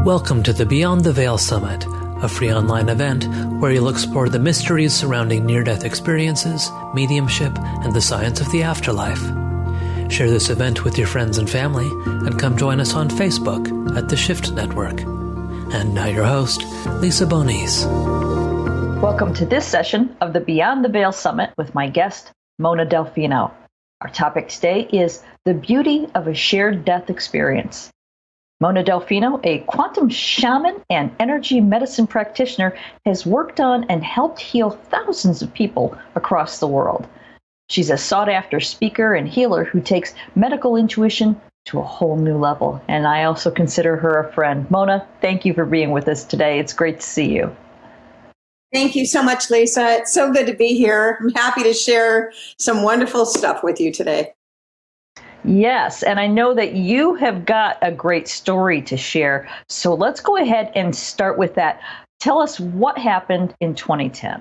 Welcome to the Beyond the Veil Summit, a free online event where you'll explore the mysteries surrounding near-death experiences, mediumship, and the science of the afterlife. Share this event with your friends and family, and come join us on Facebook at The Shift Network. And now your host, Lisa Bonis. Welcome to this session of the Beyond the Veil Summit with my guest, Mona Delfino. Our topic today is the beauty of a shared death experience. Mona Delfino, a quantum shaman and energy medicine practitioner, has worked on and helped heal thousands of people across the world. She's a sought-after speaker and healer who takes medical intuition to a whole new level. And I also consider her a friend. Mona, thank you for being with us today. It's great to see you. Thank you so much, Lisa. It's so good to be here. I'm happy to share some wonderful stuff with you today. Yes, and I know that you have got a great story to share. So let's go ahead and start with that. Tell us what happened in 2010.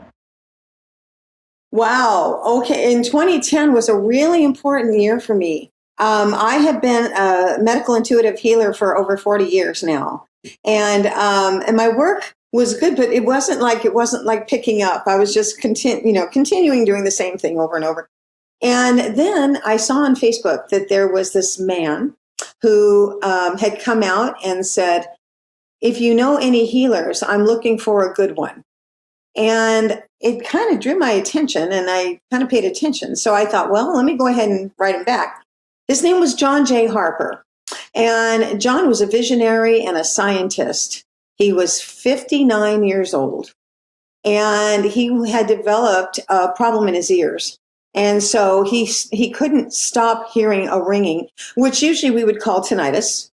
Wow. Okay. In 2010 was a really important year for me. I have been a medical intuitive healer for over 40 years now. And my work was good, but it wasn't like picking up. I was just continuing doing the same thing over and over. And then I saw on Facebook that there was this man who had come out and said, if you know any healers, I'm looking for a good one. And it kind of drew my attention, and I kind of paid attention. So I thought, well, let me go ahead and write him back. His name was Jay Harper. And John was a visionary and a scientist. He was 59 years old. And he had developed a problem in his ears. And so he couldn't stop hearing a ringing, which usually we would call tinnitus,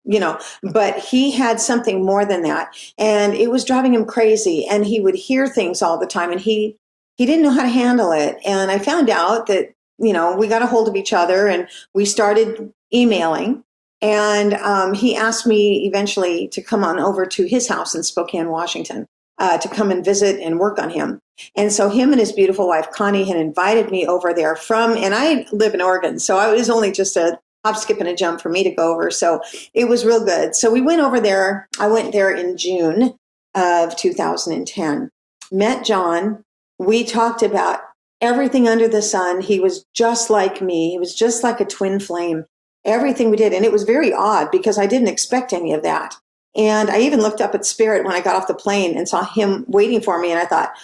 but he had something more than that. And it was driving him crazy. And he would hear things all the time, and he didn't know how to handle it. And I found out that, we got a hold of each other, and we started emailing. And he asked me eventually to come on over to his house in Spokane, Washington, to come and visit and work on him. And so him and his beautiful wife, Connie, had invited me over there and I live in Oregon, so it was only just a hop, skip, and a jump for me to go over. So it was real good. So we went over there. I went there in June of 2010, met John. We talked about everything under the sun. He was just like me. He was just like a twin flame, everything we did. And it was very odd because I didn't expect any of that. And I even looked up at Spirit when I got off the plane and saw him waiting for me. And I thought,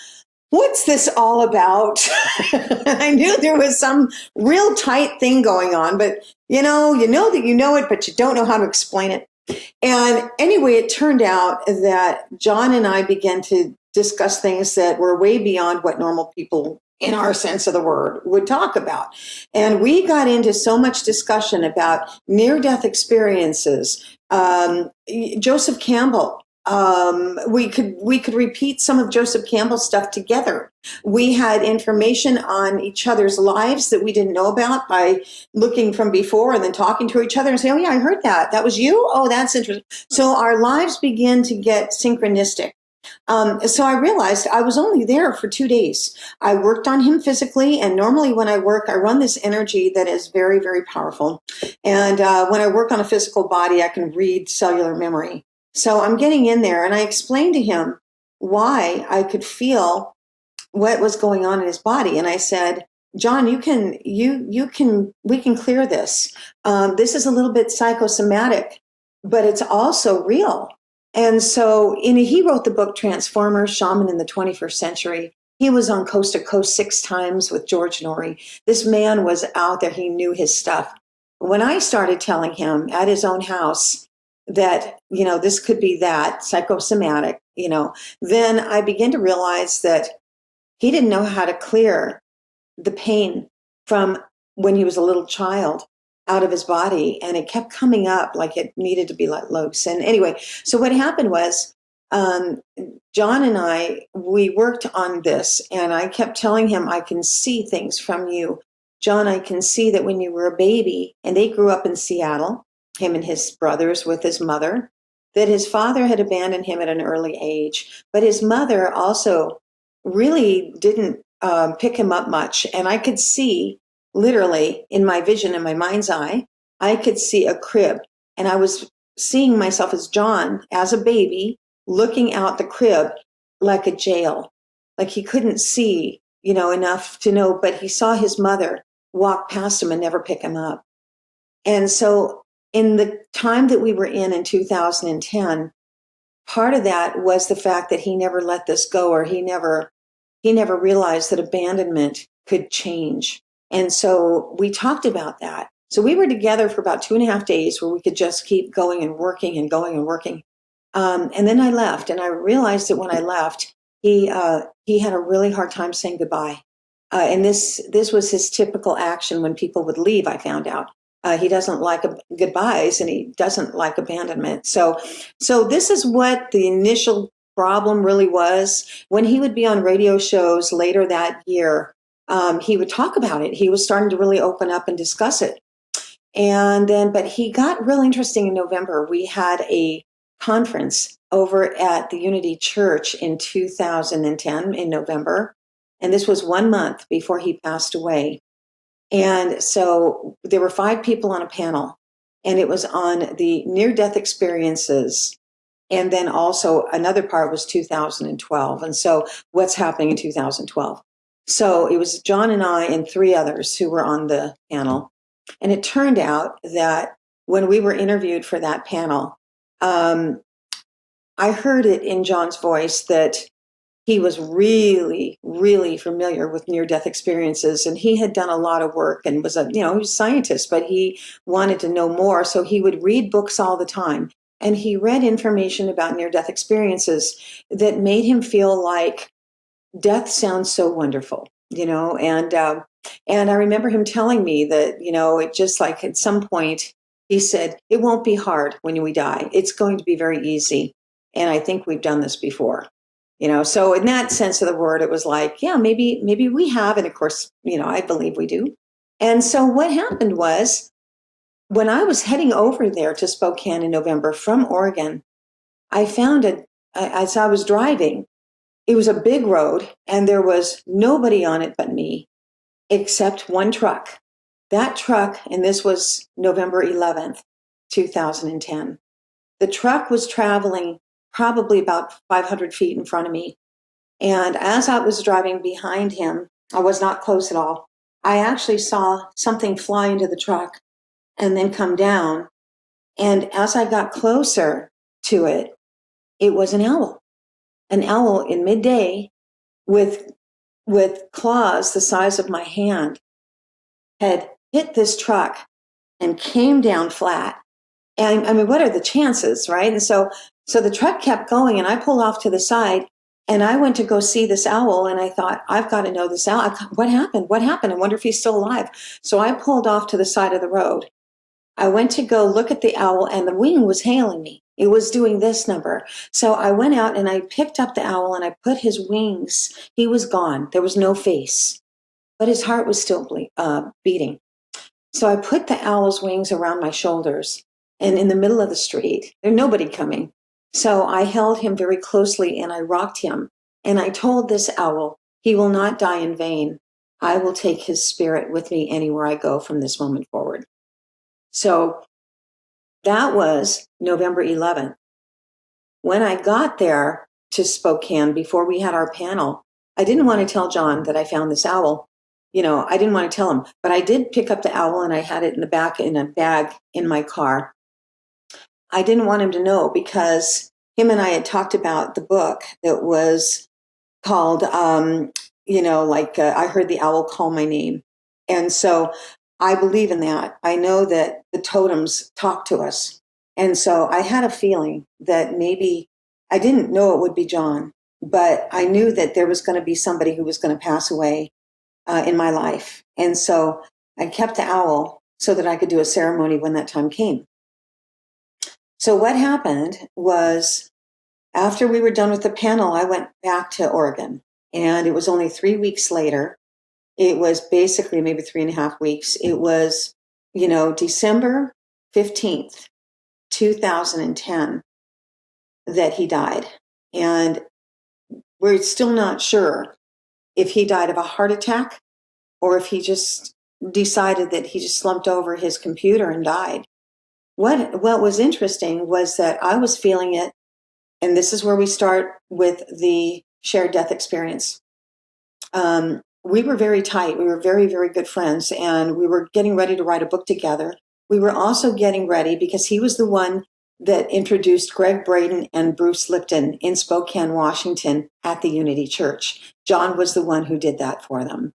what's this all about? I knew there was some real tight thing going on, but you know that you know it, but you don't know how to explain it. And anyway, it turned out that John and I began to discuss things that were way beyond what normal people in our sense of the word would talk about. And we got into so much discussion about near-death experiences. Joseph Campbell. We could repeat some of Joseph Campbell's stuff together. We had information on each other's lives that we didn't know about by looking from before and then talking to each other and say, oh yeah, I heard that. That was you? Oh, that's interesting. So our lives begin to get synchronistic. So I realized I was only there for 2 days. I worked on him physically, and normally when I work, I run this energy that is very, very powerful. And when I work on a physical body, I can read cellular memory. So I'm getting in there, and I explained to him why I could feel what was going on in his body. And I said, John, we can clear this. This is a little bit psychosomatic, but it's also real. And so he wrote the book Transformers, Shaman in the 21st Century. He was on Coast to Coast 6 times with George Norrie. This man was out there. He knew his stuff. When I started telling him at his own house that, this could be that, psychosomatic, then I began to realize that he didn't know how to clear the pain from when he was a little child out of his body, and it kept coming up like it needed to be let loose. And anyway, so what happened was John and we worked on this, and I kept telling him, I can see things from you. John, I can see that when you were a baby, and they grew up in Seattle, him and his brothers with his mother, that his father had abandoned him at an early age, but his mother also really didn't pick him up much. And I could see, literally in my vision, in my mind's eye, I could see a crib, and I was seeing myself as John, as a baby, looking out the crib like a jail. Like he couldn't see, enough to know, but he saw his mother walk past him and never pick him up. And so in the time that we were in 2010, part of that was the fact that he never let this go, or he never realized that abandonment could change. And so we talked about that. So we were together for about 2.5 days where we could just keep going and working and going and working. And then I left, and I realized that when I left, he had a really hard time saying goodbye. And this was his typical action when people would leave, I found out. He doesn't like goodbyes, and he doesn't like abandonment. So this is what the initial problem really was. When he would be on radio shows later that year, he would talk about it. He was starting to really open up and discuss it. And then, but he got real interesting in November. We had a conference over at the Unity Church in 2010 in November. And this was 1 month before he passed away. And so there were 5 people on a panel, and it was on the near-death experiences. And then also another part was 2012. And so what's happening in 2012? So it was John and I and 3 others who were on the panel. And it turned out that when we were interviewed for that panel, I heard it in John's voice that he was really, really familiar with near-death experiences, and he had done a lot of work and was he was a scientist, but he wanted to know more. So he would read books all the time, and he read information about near-death experiences that made him feel like death sounds so wonderful, and I remember him telling me that, it just like at some point he said, it won't be hard when we die. It's going to be very easy. And I think we've done this before. So in that sense of the word, it was like, yeah, maybe we have. And of course, I believe we do. And so what happened was, when I was heading over there to Spokane in November from Oregon, I found as I was driving, it was a big road and there was nobody on it but me, except one truck. That truck, and this was November 11th, 2010. The truck was traveling probably about 500 feet in front of me. And as I was driving behind him, I was not close at all. I actually saw something fly into the truck and then come down. And as I got closer to it, it was an owl in midday with claws the size of my hand, had hit this truck and came down flat. And I mean, what are the chances, right? And so the truck kept going, and I pulled off to the side, and I went to go see this owl, and I thought, I've got to know this owl. What happened? I wonder if he's still alive. So I pulled off to the side of the road. I went to go look at the owl, and the wing was hailing me. It was doing this number. So I went out and I picked up the owl and I put his wings. He was gone. There was no face, but his heart was still beating. So I put the owl's wings around my shoulders, and in the middle of the street, there's nobody coming. So I held him very closely and I rocked him. And I told this owl, he will not die in vain. I will take his spirit with me anywhere I go from this moment forward. So that was November 11th. When I got there to Spokane, before we had our panel, I didn't want to tell John that I found this owl. I didn't want to tell him, but I did pick up the owl and I had it in the back in a bag in my car. I didn't want him to know, because him and I had talked about the book that was called, I heard the owl call my name. And so I believe in that. I know that the totems talk to us. And so I had a feeling that maybe, I didn't know it would be John, but I knew that there was going to be somebody who was going to pass away in my life. And so I kept the owl so that I could do a ceremony when that time came. So what happened was, after we were done with the panel, I went back to Oregon, and it was only 3 weeks later. It was basically maybe 3.5 weeks. It was, December 15th, 2010, that he died. And we're still not sure if he died of a heart attack or if he just decided that he just slumped over his computer and died. what was interesting was that I was feeling it, and this is where we start with the shared death experience. We were very tight. We were very, very good friends, and we were getting ready to write a book together. We were also getting ready because he was the one that introduced Greg Braden and Bruce Lipton in Spokane, Washington at the Unity Church. John was the one who did that for them.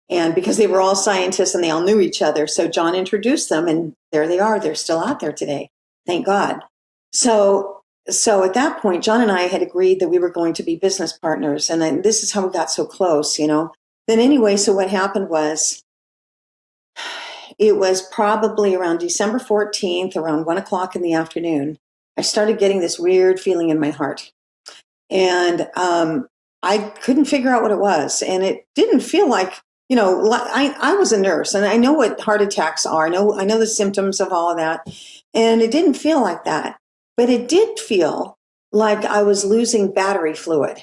And because they were all scientists and they all knew each other, so John introduced them, and there they are. They're still out there today. Thank God. So at that point, John and I had agreed that we were going to be business partners. And then this is how we got so close, Then anyway, so what happened was, it was probably around December 14th, around 1 o'clock in the afternoon. I started getting this weird feeling in my heart. And I couldn't figure out what it was. And it didn't feel like, I was a nurse and I know what heart attacks are. I know the symptoms of all of that. And it didn't feel like that. But it did feel like I was losing battery fluid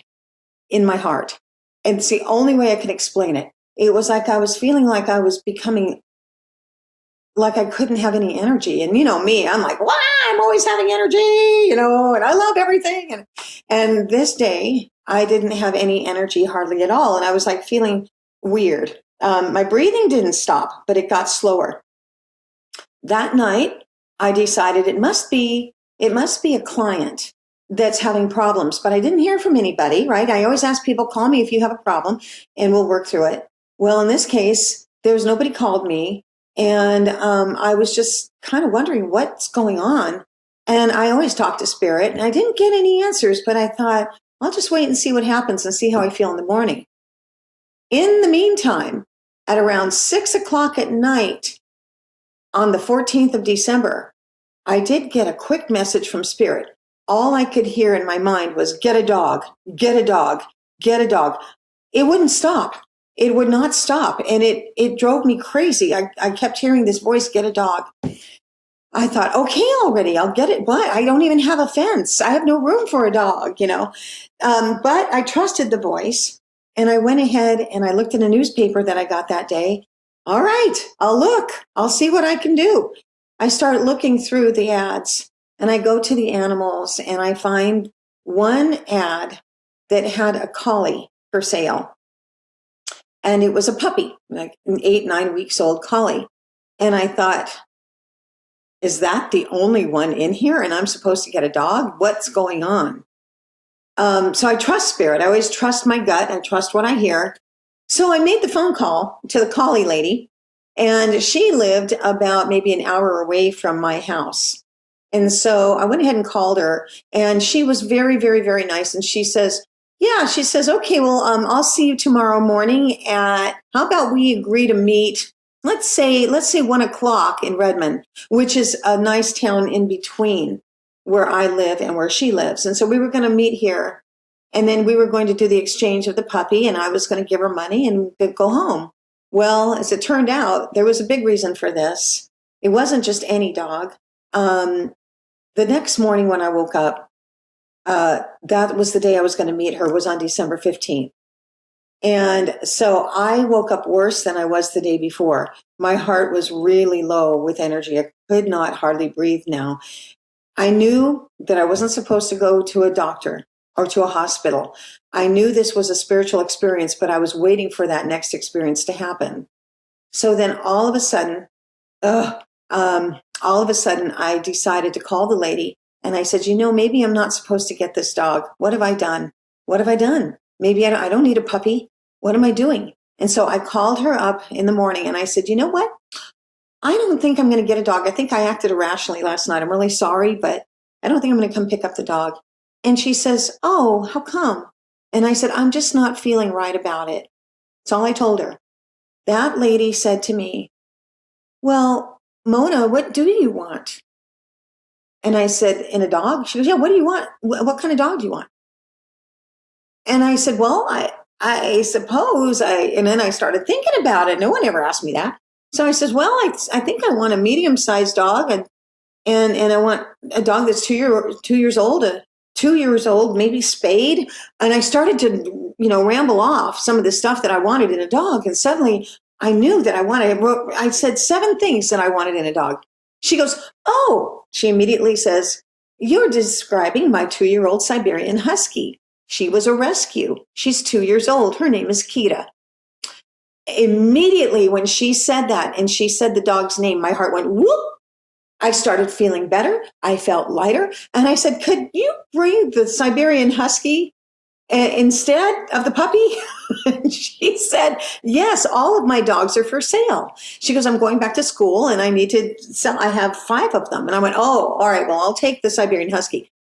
in my heart. And it's the only way I can explain it. It was like I was feeling like I was becoming like I couldn't have any energy. And me, I'm like, wow, I'm always having energy, and I love everything. And this day I didn't have any energy hardly at all. And I was like feeling weird. My breathing didn't stop, but it got slower. That night I decided it must be a client that's having problems, but I didn't hear from anybody, right? I always ask people, call me if you have a problem and we'll work through it. Well, in this case, there was nobody called me. And I was just kind of wondering what's going on. And I always talk to spirit, and I didn't get any answers, but I thought, I'll just wait and see what happens and see how I feel in the morning. In the meantime, at around 6 o'clock at night on the 14th of December, I did get a quick message from spirit. All I could hear in my mind was, get a dog, get a dog, get a dog. It wouldn't stop. It would not stop. And it drove me crazy. I kept hearing this voice, get a dog. I thought, okay, already, I'll get it. But I don't even have a fence. I have no room for a dog, But I trusted the voice. And I went ahead and I looked in a newspaper that I got that day. All right, I'll look. I'll see what I can do. I start looking through the ads and I go to the animals and I find one ad that had a collie for sale. And it was a puppy, like an 8-9 weeks old collie. And I thought, is that the only one in here? And I'm supposed to get a dog? What's going on? So I trust spirit. I always trust my gut. I trust what I hear. So I made the phone call to the collie lady. And she lived about maybe an hour away from my house. And so I went ahead and called her. And she was very, very, very nice. And she says, okay, well, I'll see you tomorrow morning how about we agree to meet, let's say 1 o'clock in Redmond, which is a nice town in between where I live and where she lives. And so we were going to meet here, and then we were going to do the exchange of the puppy, and I was going to give her money and go home. Well, as it turned out, there was a big reason for this. It wasn't just any dog. The next morning when I woke up, that was the day I was going to meet her, was on December 15th. And so I woke up worse than I was the day before. My heart was really low with energy. I could not hardly breathe now. I knew that I wasn't supposed to go to a doctor or to a hospital. I knew this was a spiritual experience, but I was waiting for that next experience to happen. So then all of a sudden, I decided to call the lady. And I said, maybe I'm not supposed to get this dog. What have I done? What have I done? Maybe I don't need a puppy. What am I doing? And so I called her up in the morning and I said, you know what? I don't think I'm going to get a dog. I think I acted irrationally last night. I'm really sorry, but I don't think I'm going to come pick up the dog. And she says, oh, how come? And I said, I'm just not feeling right about it. That's all I told her. That lady said to me, well, Mona, what do you want? And I said, in a dog? She goes, yeah, what do you want? What kind of dog do you want? And I said, well, I suppose and then I started thinking about it. No one ever asked me that. So I said, well, I think I want a medium-sized dog and I want a dog that's 2 years old, 2 years old, maybe spayed. And I started to, ramble off some of the stuff that I wanted in a dog. And suddenly I knew that I said 7 things that I wanted in a dog. She goes, oh, she immediately says, you're describing my 2-year-old Siberian Husky. She was a rescue. She's 2 years old. Her name is Kita. Immediately when she said that and she said the dog's name, my heart went whoop. I started feeling better. I felt lighter. And I said, could you bring the Siberian Husky instead of the puppy? And she said, yes, all of my dogs are for sale. She goes, I'm going back to school and I need to sell. I have 5 of them. And I went, oh, all right, well, I'll take the Siberian Husky.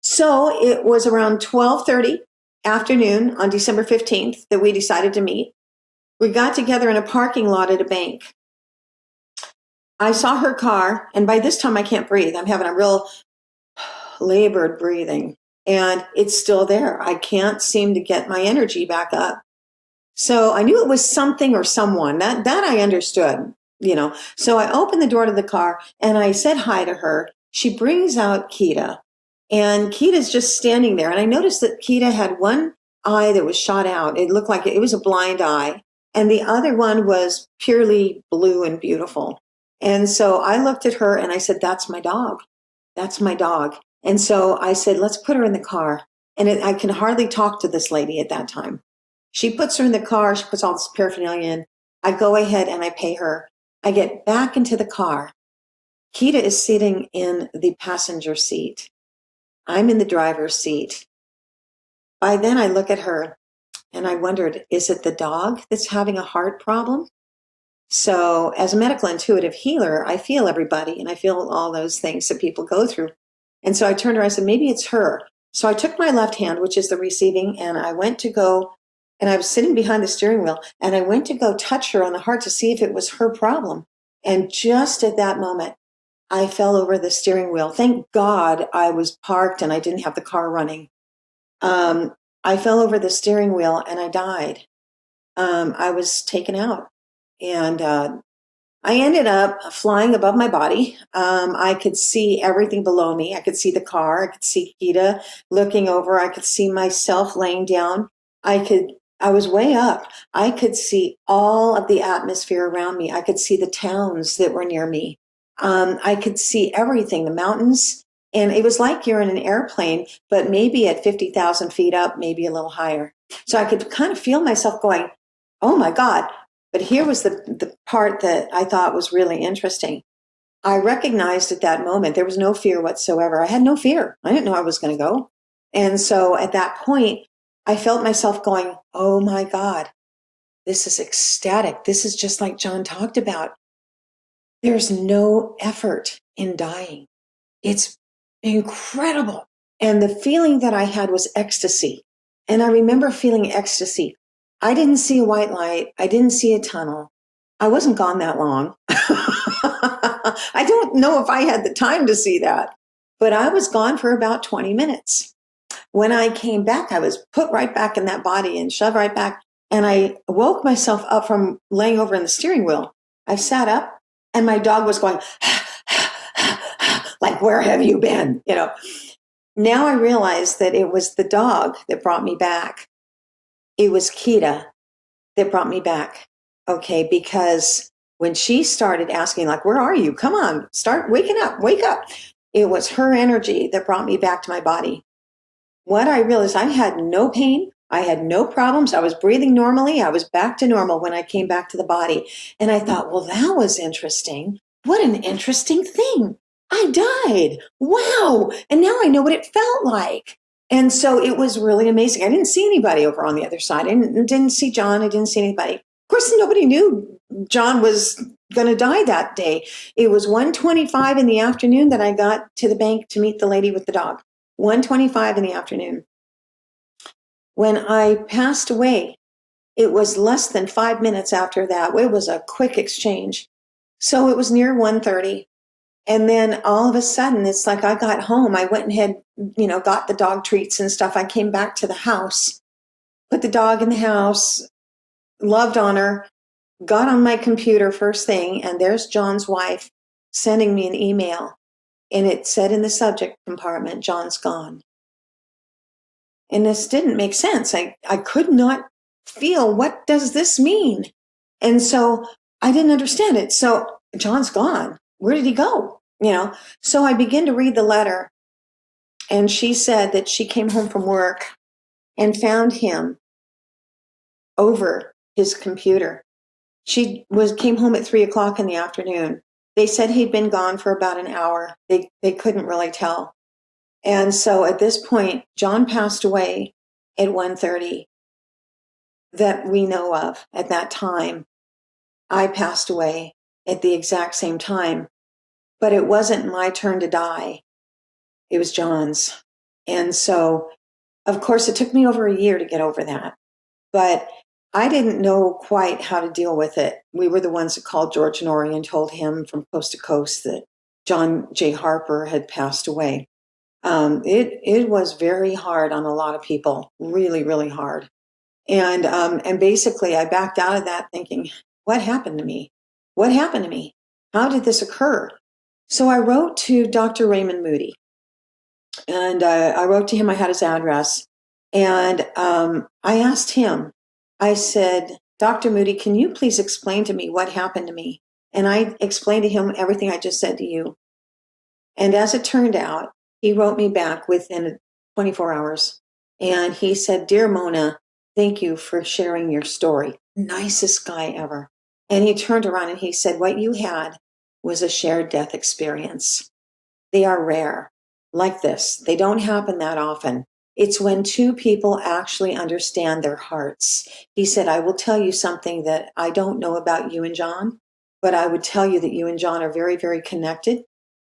So it was around 12:30 afternoon on December 15th that we decided to meet. We got together in a parking lot at a bank. I saw her car, and by this time I can't breathe. I'm having a real labored breathing, and it's still there. I can't seem to get my energy back up. So I knew it was something or someone. That I understood, So I opened the door to the car, and I said hi to her. She brings out Kita, and Kita's just standing there. And I noticed that Kita had one eye that was shot out. It looked like it was a blind eye. And the other one was purely blue and beautiful. And so I looked at her and I said, that's my dog. That's my dog. And so I said, let's put her in the car. And I can hardly talk to this lady at that time. She puts her in the car. She puts all this paraphernalia in. I go ahead and I pay her. I get back into the car. Kita is sitting in the passenger seat. I'm in the driver's seat. By then I look at her and I wondered, is it the dog that's having a heart problem? So as a medical intuitive healer, I feel everybody and I feel all those things that people go through. And so I turned around and said, maybe it's her. So I took my left hand, which is the receiving, and I went to go, and I was sitting behind the steering wheel, and I went to go touch her on the heart to see if it was her problem. And just at that moment, I fell over the steering wheel. Thank God I was parked and I didn't have the car running. I fell over the steering wheel and I died. I was taken out. And I ended up flying above my body. I could see everything below me. I could see the car. I could see Kita looking over. I could see myself laying down. I was way up. I could see all of the atmosphere around me. I could see the towns that were near me. I could see everything, the mountains. And it was like you're in an airplane, but maybe at 50,000 feet up, maybe a little higher. So I could kind of feel myself going, oh my God. But here was the part that I thought was really interesting. I recognized at that moment, there was no fear whatsoever. I had no fear. I didn't know I was going to go. And so at that point, I felt myself going, oh my God, this is ecstatic. This is just like John talked about. There's no effort in dying. It's incredible. And the feeling that I had was ecstasy. And I remember feeling ecstasy. I didn't see a white light. I didn't see a tunnel. I wasn't gone that long. I don't know if I had the time to see that, but I was gone for about 20 minutes. When I came back, I was put right back in that body and shoved right back. And I woke myself up from laying over in the steering wheel. I sat up and my dog was going, like, where have you been? Now I realize that it was the dog that brought me back. It was Kita that brought me back. Okay. Because when she started asking, like, where are you? Come on, start waking up, wake up. It was her energy that brought me back to my body. What I realized, I had no pain. I had no problems. I was breathing normally. I was back to normal when I came back to the body. And I thought, well, that was interesting. What an interesting thing. I died. Wow. And now I know what it felt like. And so it was really amazing. I didn't see anybody over on the other side. I didn't see John. I didn't see anybody. Of course, nobody knew John was going to die that day. It was 1:25 in the afternoon that I got to the bank to meet the lady with the dog. 1:25 in the afternoon. When I passed away, it was less than 5 minutes after that. It was a quick exchange. So it was near 1:30. And then all of a sudden, it's like I got home. I went and had, got the dog treats and stuff. I came back to the house, put the dog in the house, loved on her, got on my computer first thing, and there's John's wife sending me an email. And it said in the subject compartment, John's gone. And this didn't make sense. I could not feel, what does this mean? And so I didn't understand it. So John's gone. Where did he go? So I begin to read the letter, and she said that she came home from work and found him over his computer. She came home at 3:00 in the afternoon. They said he'd been gone for about an hour. They couldn't really tell. And so at this point, John passed away at 1:30 that we know of at that time. I passed away at the exact same time, but it wasn't my turn to die. It was John's. And so, of course, it took me over a year to get over that, but I didn't know quite how to deal with it. We were the ones that called George Norrie and told him from coast to coast that Jay Harper had passed away. It was very hard on a lot of people, really, really hard. And basically I backed out of that thinking, what happened to me? What happened to me? How did this occur? So I wrote to Dr. Raymond Moody, and I wrote to him. I had his address, and I asked him, I said, Dr. Moody, can you please explain to me what happened to me? And I explained to him everything I just said to you. And as it turned out, he wrote me back within 24 hours. And he said, Dear Mona, thank you for sharing your story. Nicest guy ever. And he turned around and he said, what you had was a shared death experience. They are rare, like this. They don't happen that often. It's when two people actually understand their hearts. He said, I will tell you something that I don't know about you and John, but I would tell you that you and John are very, very connected,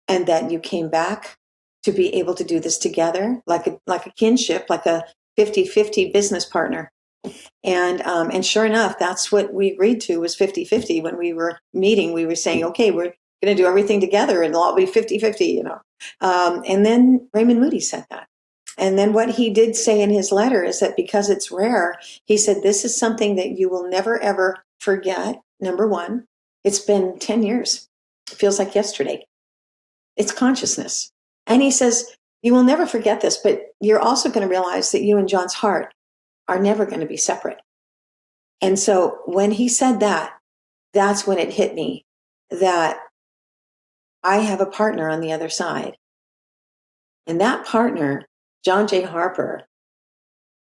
and that you came back to be able to do this together, like a kinship, like a 50-50 business partner. And sure enough, that's what we agreed to, was 50-50. When we were meeting, we were saying, okay, we're going to do everything together and it'll all be 50-50, And then Raymond Moody said that. And then what he did say in his letter is that because it's rare, he said, this is something that you will never, ever forget. Number one, it's been 10 years. It feels like yesterday. It's consciousness. And he says, you will never forget this, but you're also going to realize that you and John's heart are never going to be separate. And so when he said that, that's when it hit me that I have a partner on the other side. And that partner, John Jay Harper,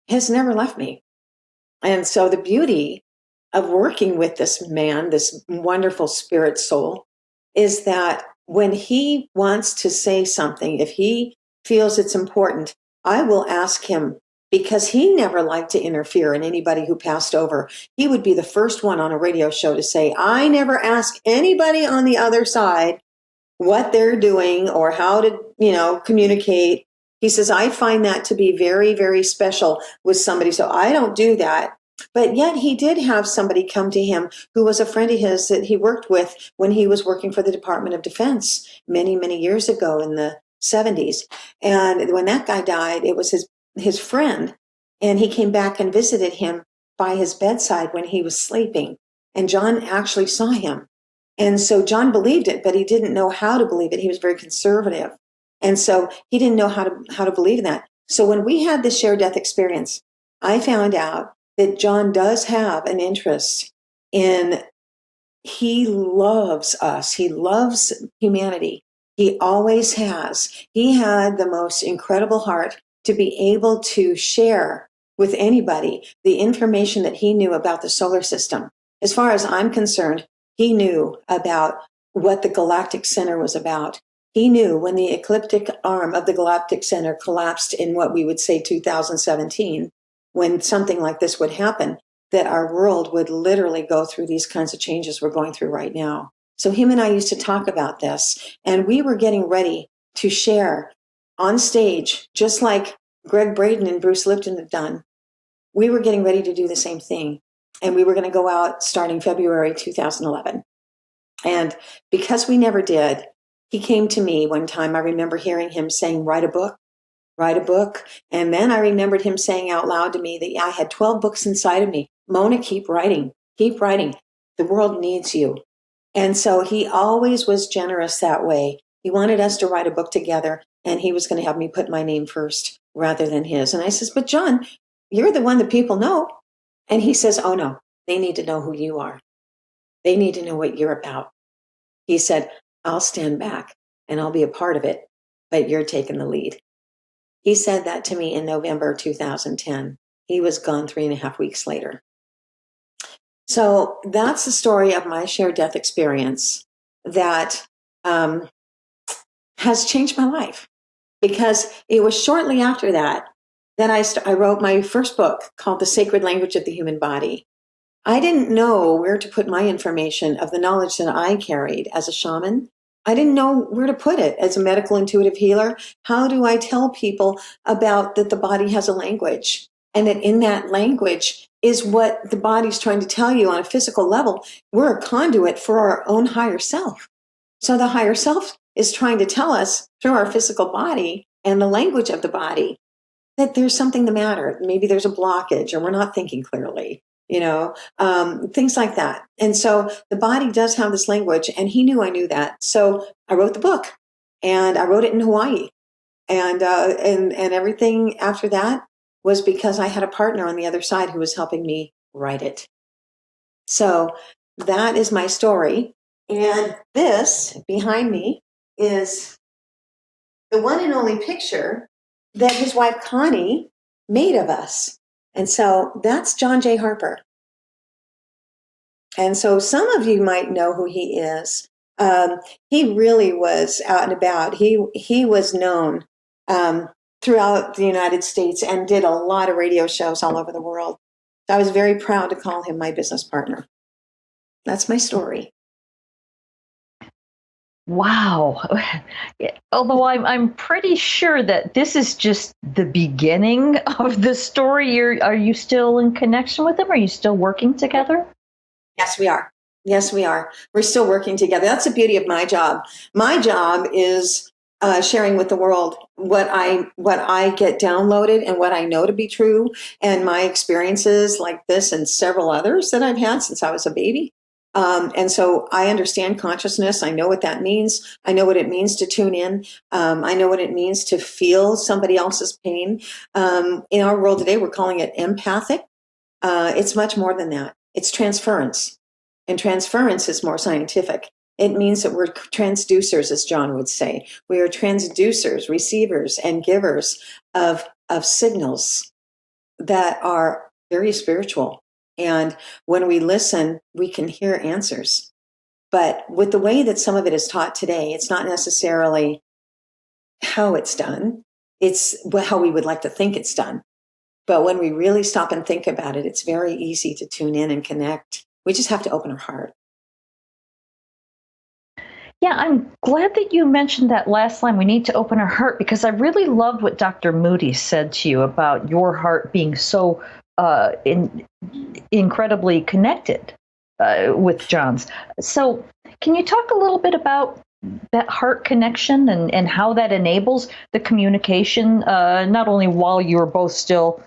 has never left me. And so the beauty of working with this man, this wonderful spirit soul, is that when he wants to say something, if he feels it's important, I will ask him, because he never liked to interfere in anybody who passed over. He would be the first one on a radio show to say, I never ask anybody on the other side what they're doing or how to, communicate. He says, I find that to be very, very special with somebody. So I don't do that. But yet he did have somebody come to him who was a friend of his that he worked with when he was working for the Department of Defense many, many years ago in the 70s. And when that guy died, it was his friend. And he came back and visited him by his bedside when he was sleeping. And John actually saw him. And so John believed it, but he didn't know how to believe it. He was very conservative. And so he didn't know how to believe in that. So when we had this shared death experience, I found out that John does have an interest in, he loves us. He loves humanity. He always has. He had the most incredible heart to be able to share with anybody the information that he knew about the solar system. As far as I'm concerned, he knew about what the galactic center was about. He knew when the ecliptic arm of the galactic center collapsed in what we would say 2017, when something like this would happen, that our world would literally go through these kinds of changes we're going through right now. So him and I used to talk about this, and we were getting ready to share on stage, just like Greg Braden and Bruce Lipton had done. We were getting ready to do the same thing, and we were going to go out starting February 2011. And because we never did, he came to me one time. I remember hearing him saying, write a book. And then I remembered him saying out loud to me that I had 12 books inside of me. Mona, keep writing. The world needs you. And so he always was generous that way. He wanted us to write a book together, and he was going to have me put my name first rather than his. And I says, but John, you're the one that people know. And he says, oh no, they need to know who you are. They need to know what you're about. He said, I'll stand back and I'll be a part of it, but you're taking the lead. He said that to me in November 2010. He was gone 3.5 weeks later. So that's the story of my shared death experience that has changed my life, because it was shortly after that I wrote my first book called The Sacred Language of the Human Body. I didn't know where to put my information of the knowledge that I carried as a shaman. I didn't know where to put it as a medical intuitive healer. How do I tell people about that the body has a language, and that in that language is what the body's trying to tell you on a physical level? We're a conduit for our own higher self. So the higher self is trying to tell us through our physical body and the language of the body that there's something the matter. Maybe there's a blockage, or we're not thinking clearly, things like that. And so the body does have this language, and he knew I knew that. So I wrote the book, and I wrote it in Hawaii. And everything after that was because I had a partner on the other side who was helping me write it. So that is my story. And this behind me is the one and only picture that his wife Connie made of us. And so that's John Jay Harper. And so some of you might know who he is. He really was out and about. He was known throughout the United States and did a lot of radio shows all over the world. So I was very proud to call him my business partner. That's my story. Wow. Although I'm pretty sure that this is just the beginning of the story. Are you still in connection with him? Are you still working together? Yes, we are. Yes, we are. We're still working together. That's the beauty of my job. My job is sharing with the world what I get downloaded and what I know to be true, and my experiences like this and several others that I've had since I was a baby. And so I understand consciousness. I know what that means. I know what it means to tune in. I know what it means to feel somebody else's pain. In our world today, we're calling it empathic. It's much more than that. It's transference. And transference is more scientific. It means that we're transducers, as John would say. We are transducers, receivers, and givers of signals that are very spiritual. And when we listen, we can hear answers. But with the way that some of it is taught today, it's not necessarily how it's done. It's how we would like to think it's done. But when we really stop and think about it, it's very easy to tune in and connect. We just have to open our heart. Yeah, I'm glad that you mentioned that last line. We need to open our heart, because I really loved what Dr. Moody said to you about your heart being so incredibly connected with John's. So can you talk a little bit about that heart connection and how that enables the communication, not only while you're both still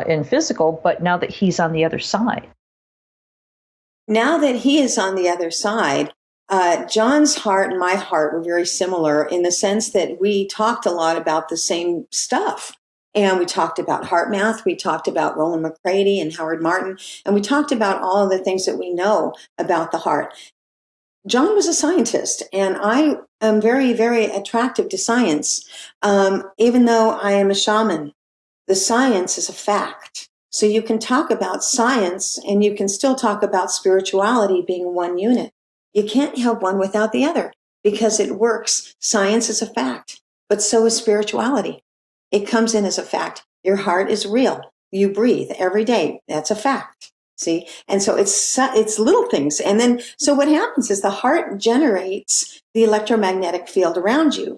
in physical, but now that he's on the other side? Now that he is on the other side, John's heart and my heart were very similar in the sense that we talked a lot about the same stuff. And we talked about heart math. We talked about Roland McCready and Howard Martin. And we talked about all of the things that we know about the heart. John was a scientist, and I am very, very attractive to science. Even though I am a shaman, the science is a fact. So you can talk about science and you can still talk about spirituality being one unit. You can't have one without the other because it works. Science is a fact, but so is spirituality. It comes in as a fact. Your heart is real. You breathe every day. That's a fact. See? And so it's little things. And then, so what happens is the heart generates the electromagnetic field around you.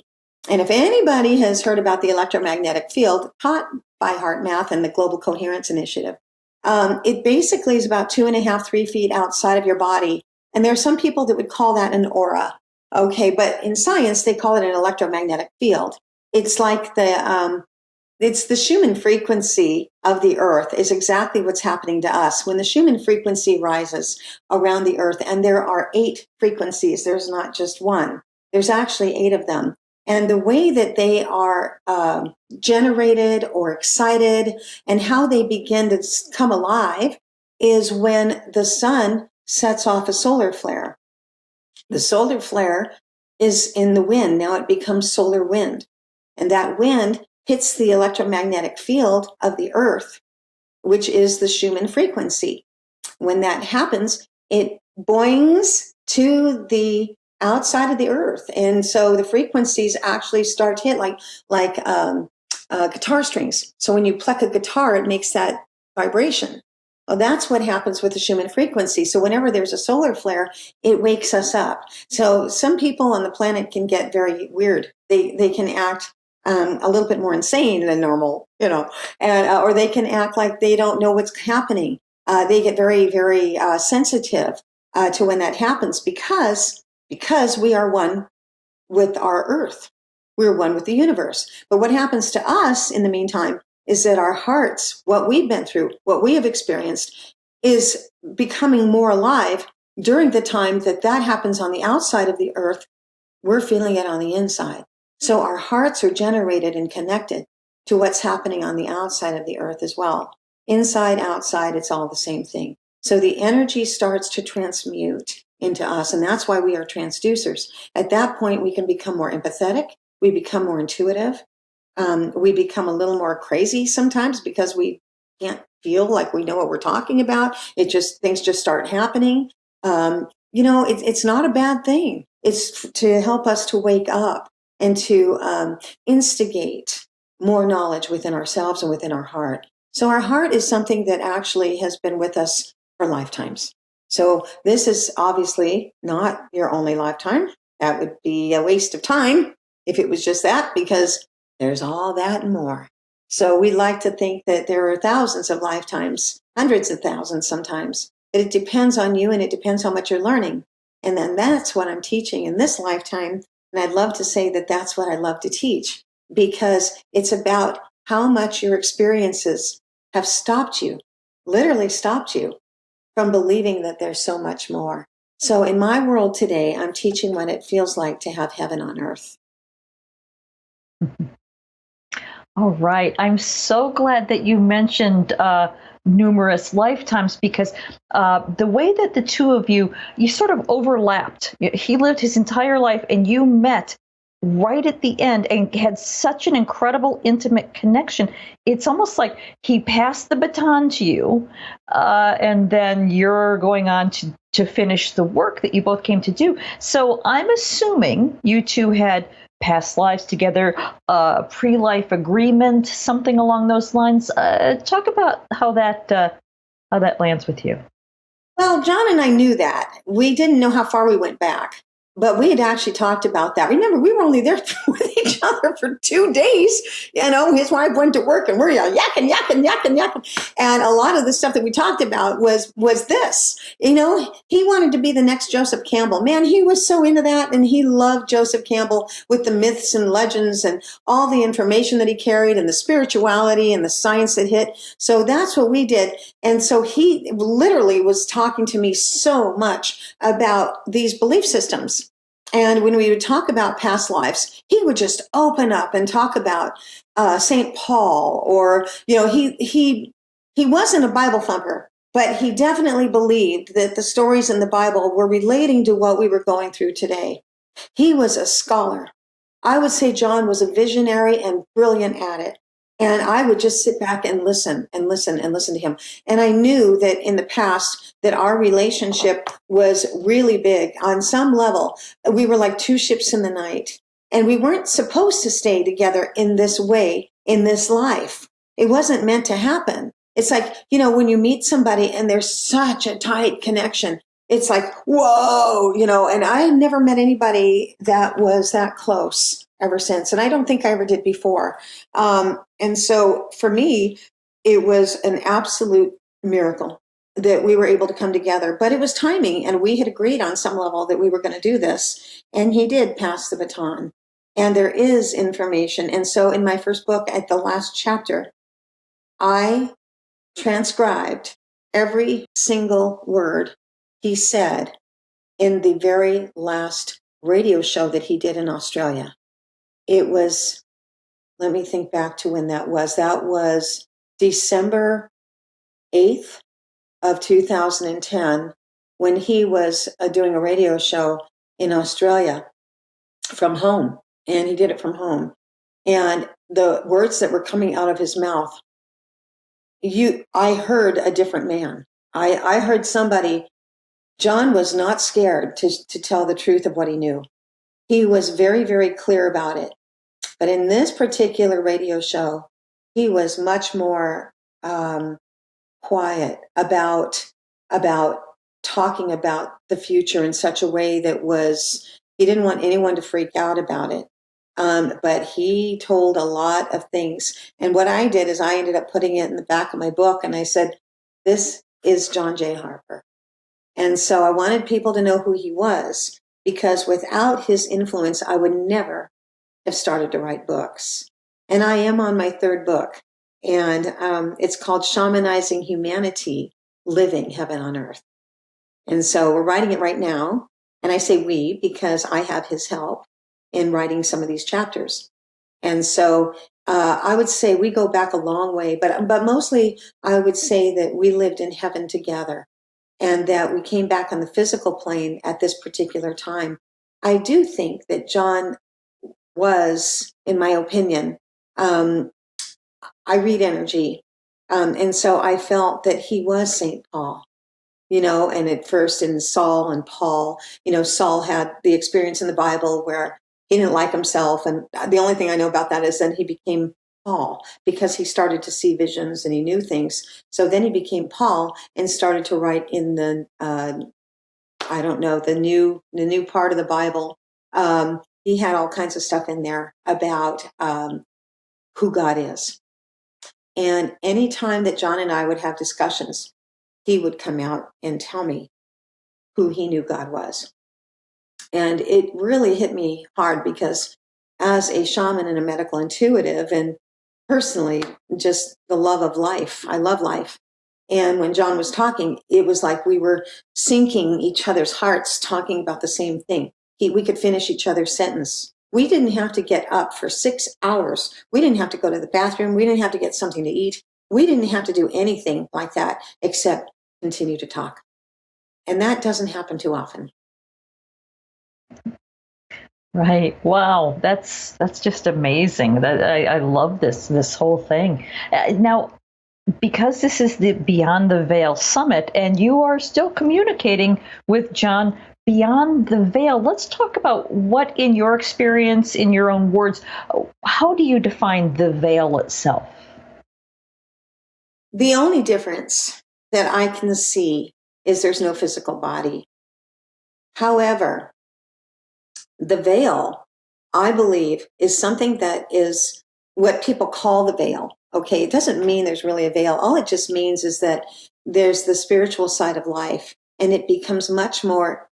And if anybody has heard about the electromagnetic field taught by Heart Math and the Global Coherence Initiative, it basically is about 2.5, 3 feet outside of your body. And there are some people that would call that an aura. Okay. But in science, they call it an electromagnetic field. It's like it's the Schumann frequency of the earth is exactly what's happening to us. When the Schumann frequency rises around the earth, and there are 8 frequencies, there's not just one, there's actually 8 of them. And the way that they are generated or excited and how they begin to come alive is when the sun sets off a solar flare. The solar flare is in the wind. Now it becomes solar wind. And that wind hits the electromagnetic field of the earth, which is the Schumann frequency. When that happens, it boings to the outside of the earth. And so the frequencies actually start to hit like guitar strings. So when you pluck a guitar, it makes that vibration. Well, that's what happens with the Schumann frequency. So whenever there's a solar flare, it wakes us up. So some people on the planet can get very weird. They can act a little bit more insane than normal, and or they can act like they don't know what's happening. They get very, very sensitive to when that happens because we are one with our Earth. We're one with the universe. But what happens to us in the meantime is that our hearts, what we've been through, what we have experienced, is becoming more alive during the time that happens on the outside of the Earth. We're feeling it on the inside. So our hearts are generated and connected to what's happening on the outside of the Earth as well. Inside, outside, it's all the same thing. So the energy starts to transmute into us, and that's why we are transducers. At that point, we can become more empathetic. We become more intuitive. We become a little more crazy sometimes because we can't feel like we know what we're talking about. Things just start happening. It's not a bad thing. It's to help us to wake up and to instigate more knowledge within ourselves and within our heart. So our heart is something that actually has been with us for lifetimes. So this is obviously not your only lifetime. That would be a waste of time if it was just that, because there's all that and more. So we like to think that there are thousands of lifetimes, hundreds of thousands sometimes. But it depends on you, and it depends how much you're learning. And then that's what I'm teaching in this lifetime. And I'd love to say that that's what I love to teach, because it's about how much your experiences have stopped you, literally stopped you from believing that there's so much more. So in my world today, I'm teaching what it feels like to have heaven on earth. All right. I'm so glad that you mentioned numerous lifetimes, because the way that the two of you sort of overlapped. He lived his entire life and you met right at the end and had such an incredible, intimate connection. It's almost like he passed the baton to you, and then you're going on to finish the work that you both came to do. So I'm assuming you two had past lives together, pre-life agreement, something along those lines. Talk about how that lands with you. Well, John and I knew that. We didn't know how far we went back, but we had actually talked about that. Remember, we were only there with each other for 2 days. His wife went to work and we're yakking. And a lot of the stuff that we talked about was this. He wanted to be the next Joseph Campbell. Man, he was so into that, and he loved Joseph Campbell with the myths and legends and all the information that he carried and the spirituality and the science that hit. So that's what we did. And so he literally was talking to me so much about these belief systems. And when we would talk about past lives, he would just open up and talk about St. Paul, or, he wasn't a Bible thumper, but he definitely believed that the stories in the Bible were relating to what we were going through today. He was a scholar. I would say John was a visionary and brilliant at it. And I would just sit back and listen to him. And I knew that in the past that our relationship was really big. On some level, we were like two ships in the night. And we weren't supposed to stay together in this way, in this life. It wasn't meant to happen. It's like, when you meet somebody and there's such a tight connection, it's like, whoa, and I never met anybody that was that close ever since. And I don't think I ever did before. And so for me, it was an absolute miracle that we were able to come together. But it was timing, and we had agreed on some level that we were going to do this. And he did pass the baton. And there is information. And so in my first book, at the last chapter, I transcribed every single word he said in the very last radio show that he did in Australia. It was, let me think back to when that was. That was December 8th of 2010, when he was doing a radio show in Australia. from home, and he did it from home. And the words that were coming out of his mouth, I heard a different man. I heard somebody. John was not scared to tell the truth of what he knew. He was very, very clear about it. But in this particular radio show, he was much more quiet about talking about the future in such a way that he didn't want anyone to freak out about it. But he told a lot of things. And what I did is I ended up putting it in the back of my book, and I said, this is John Jay Harper. And so I wanted people to know who he was, because without his influence, I would never have started to write books. And I am on my third book, and it's called Shamanizing Humanity, Living Heaven on Earth. And so we're writing it right now. And I say we because I have his help in writing some of these chapters. And so I would say we go back a long way, but mostly I would say that we lived in heaven together, and that we came back on the physical plane at this particular time. I do think that John was, in my opinion, I read energy. And so I felt that he was St. Paul, and at first in Saul and Paul, Saul had the experience in the Bible where he didn't like himself. And the only thing I know about that is then he became Paul because he started to see visions and he knew things. So then he became Paul and started to write in the, the new part of the Bible. He had all kinds of stuff in there about who God is. And any time that John and I would have discussions, he would come out and tell me who he knew God was. And it really hit me hard because as a shaman and a medical intuitive, and personally, just the love of life, I love life. And when John was talking, it was like we were syncing each other's hearts, talking about the same thing. We could finish each other's sentence. We didn't have to get up for 6 hours. We didn't have to go to the bathroom. We didn't have to get something to eat. We didn't have to do anything like that except continue to talk. And that doesn't happen too often. Right. Wow. That's just amazing. That I love this whole thing. Now, because this is the Beyond the Veil Summit, and you are still communicating with John beyond the veil, let's talk about what, in your experience, in your own words, how do you define the veil itself? The only difference that I can see is there's no physical body. However, the veil, I believe, is something that is what people call the veil. Okay, it doesn't mean there's really a veil. All it just means is that there's the spiritual side of life, and it becomes much more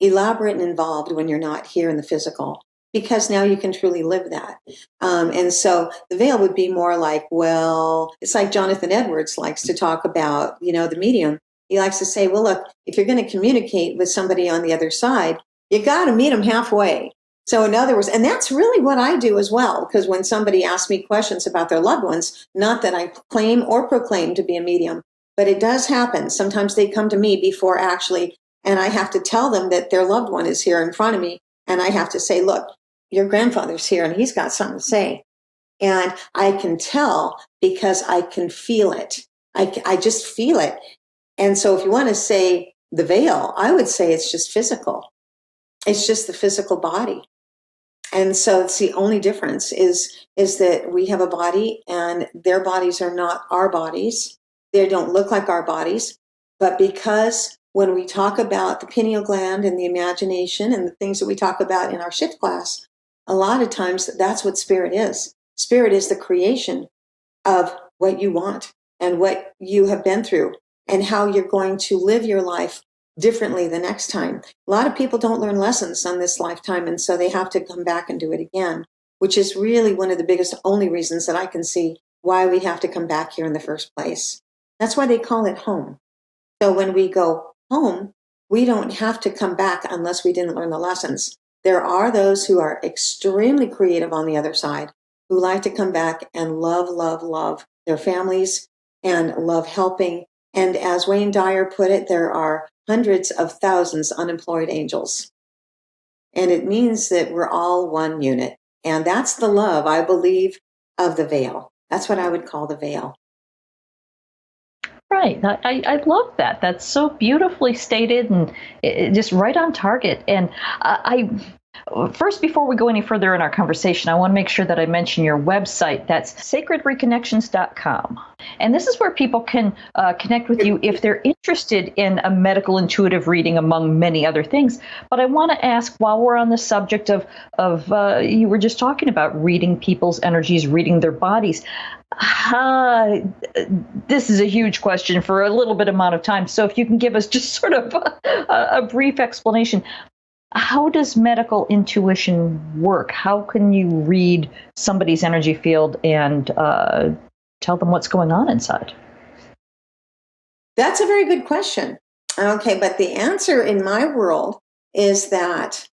elaborate and involved when you're not here in the physical, because now you can truly live that. And so the veil would be more like, well, it's like Jonathan Edwards likes to talk about, the medium. He likes to say, well, look, if you're going to communicate with somebody on the other side, you got to meet them halfway. So in other words, and that's really what I do as well, because when somebody asks me questions about their loved ones, not that I claim or proclaim to be a medium, but it does happen. Sometimes they come to me before actually, and I have to tell them that their loved one is here in front of me. And I have to say, look, your grandfather's here and he's got something to say. And I can tell because I can feel it. I just feel it. And so if you want to say the veil, I would say it's just physical. It's just the physical body. And so it's the only difference is that we have a body and their bodies are not our bodies. They don't look like our bodies. But because when we talk about the pineal gland and the imagination and the things that we talk about in our shift class, a lot of times that's what spirit is. Spirit is the creation of what you want and what you have been through and how you're going to live your life differently the next time. A lot of people don't learn lessons on this lifetime, and so they have to come back and do it again, which is really one of the biggest, only reasons that I can see why we have to come back here in the first place. That's why they call it home. So when we go home, we don't have to come back unless we didn't learn the lessons. There are those who are extremely creative on the other side, who like to come back and love their families and love helping. And as Wayne Dyer put it, there are hundreds of thousands unemployed angels. And it means that we're all one unit. And that's the love, I believe, of the veil. That's what I would call the veil. Right. I love that. That's so beautifully stated and just right on target. And first, before we go any further in our conversation, I want to make sure that I mention your website. That's sacredreconnections.com. And this is where people can connect with you if they're interested in a medical intuitive reading, among many other things. But I want to ask, while we're on the subject of you were just talking about reading people's energies, reading their bodies. This is a huge question for a little bit amount of time. So if you can give us just sort of a brief explanation. How does medical intuition work? How can you read somebody's energy field and tell them what's going on inside? That's a very good question. Okay, but the answer in my world is that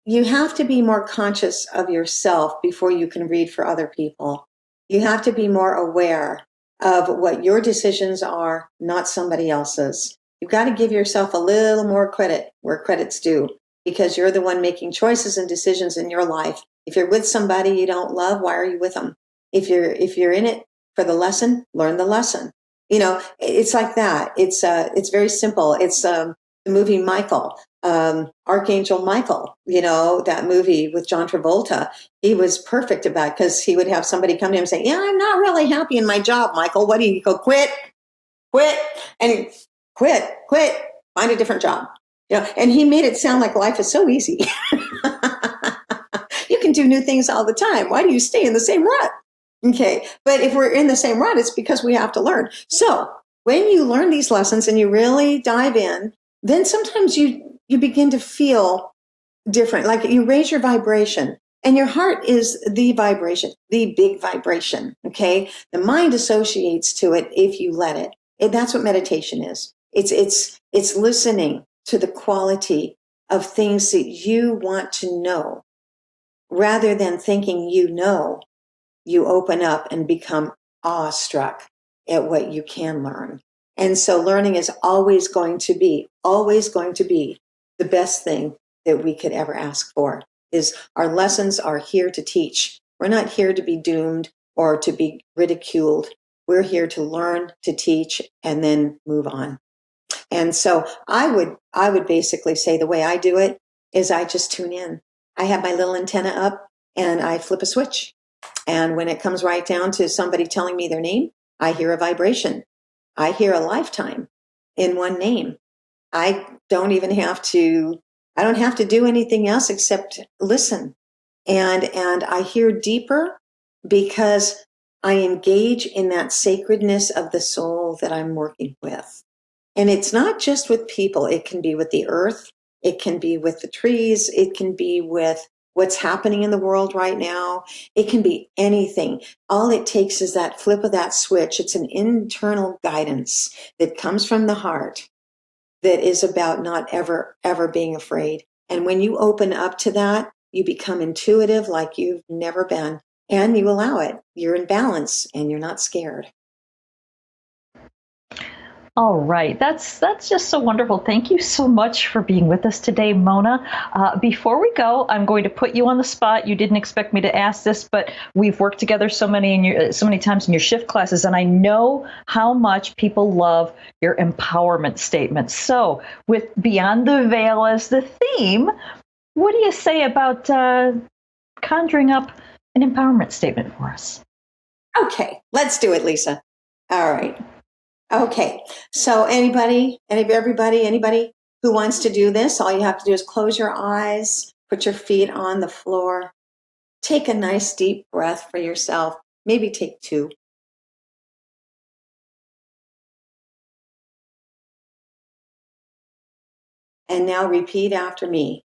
you have to be more conscious of yourself before you can read for other people. You have to be more aware of what your decisions are, not somebody else's. You've got to give yourself a little more credit where credit's due, because you're the one making choices and decisions in your life. If you're with somebody you don't love, why are you with them? If you're in it for the lesson, learn the lesson. You know, it's like that. It's very simple. It's the movie Michael, Archangel Michael, you know, that movie with John Travolta. He was perfect about it, because he would have somebody come to him and say, yeah, I'm not really happy in my job, Michael. What do you go? Quit. And he quit, find a different job. You know, and he made it sound like life is so easy. You can do new things all the time. Why do you stay in the same rut? Okay. But if we're in the same rut, it's because we have to learn. So when you learn these lessons and you really dive in, then sometimes you begin to feel different. Like you raise your vibration, and your heart is the vibration, the big vibration. Okay. The mind associates to it if you let it. That's what meditation is. It's listening to the quality of things that you want to know, rather than thinking you know. You open up and become awestruck at what you can learn. And so learning is always going to be the best thing that we could ever ask for. Is our lessons are here to teach. We're not here to be doomed or to be ridiculed. We're here to learn, to teach, and then move on. And so I would basically say the way I do it is I just tune in. I have my little antenna up and I flip a switch. And when it comes right down to somebody telling me their name, I hear a vibration. I hear a lifetime in one name. I don't have to do anything else except listen. And I hear deeper because I engage in that sacredness of the soul that I'm working with. And it's not just with people. It can be with the earth. It can be with the trees. It can be with what's happening in the world right now. It can be anything. All it takes is that flip of that switch. It's an internal guidance that comes from the heart that is about not ever, ever being afraid. And when you open up to that, you become intuitive like you've never been, and you allow it. You're in balance and you're not scared. All right. That's just so wonderful. Thank you so much for being with us today, Mona. Before we go, I'm going to put you on the spot. You didn't expect me to ask this, but we've worked together so many times in your shift classes, and I know how much people love your empowerment statements. So with Beyond the Veil as the theme, what do you say about conjuring up an empowerment statement for us? Okay, let's do it, Lisa. All right. Okay, so anybody who wants to do this, all you have to do is close your eyes, put your feet on the floor, take a nice deep breath for yourself, maybe take 2. And now repeat after me.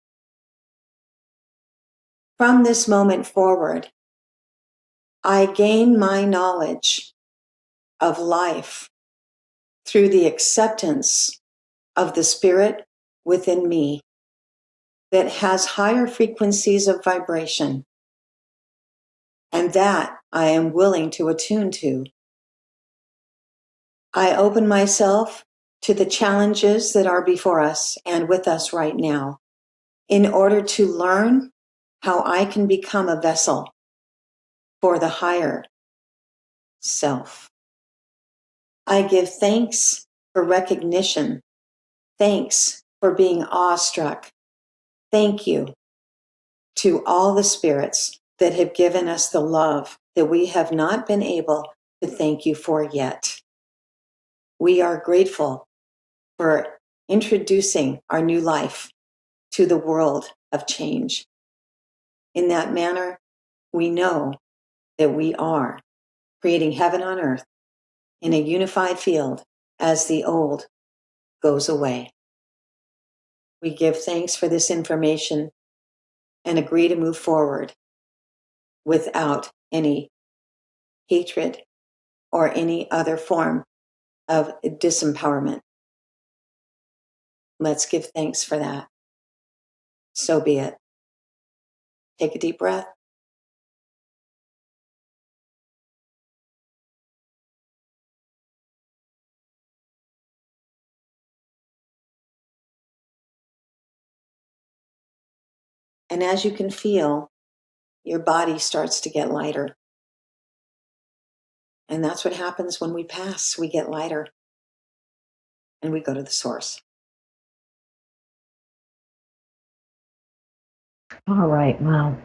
From this moment forward, I gain my knowledge of life through the acceptance of the spirit within me that has higher frequencies of vibration, and that I am willing to attune to. I open myself to the challenges that are before us and with us right now, in order to learn how I can become a vessel for the higher self. I give thanks for recognition. Thanks for being awestruck. Thank you to all the spirits that have given us the love that we have not been able to thank you for yet. We are grateful for introducing our new life to the world of change. In that manner, we know that we are creating heaven on earth in a unified field as the old goes away. We give thanks for this information and agree to move forward without any hatred or any other form of disempowerment. Let's give thanks for that. So be it. Take a deep breath. And as you can feel, your body starts to get lighter. And that's what happens when we pass. We get lighter and we go to the source. All right. Wow.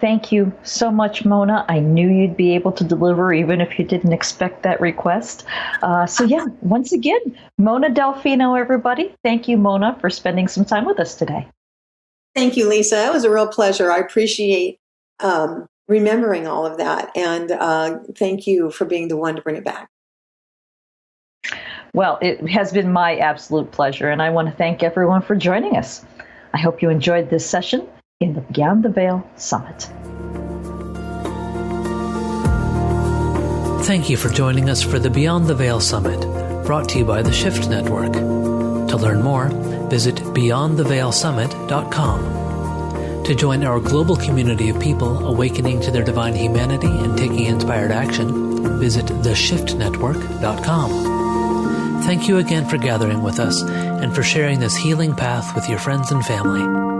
Thank you so much, Mona. I knew you'd be able to deliver even if you didn't expect that request. Once again, Mona Delfino, everybody. Thank you, Mona, for spending some time with us today. Thank you, Lisa. It was a real pleasure. I appreciate remembering all of that. And thank you for being the one to bring it back. Well, it has been my absolute pleasure. And I want to thank everyone for joining us. I hope you enjoyed this session in the Beyond the Veil Summit. Thank you for joining us for the Beyond the Veil Summit, brought to you by the Shift Network. To learn more, visit beyondtheveilsummit.com. To join our global community of people awakening to their divine humanity and taking inspired action, visit theshiftnetwork.com. Thank you again for gathering with us and for sharing this healing path with your friends and family.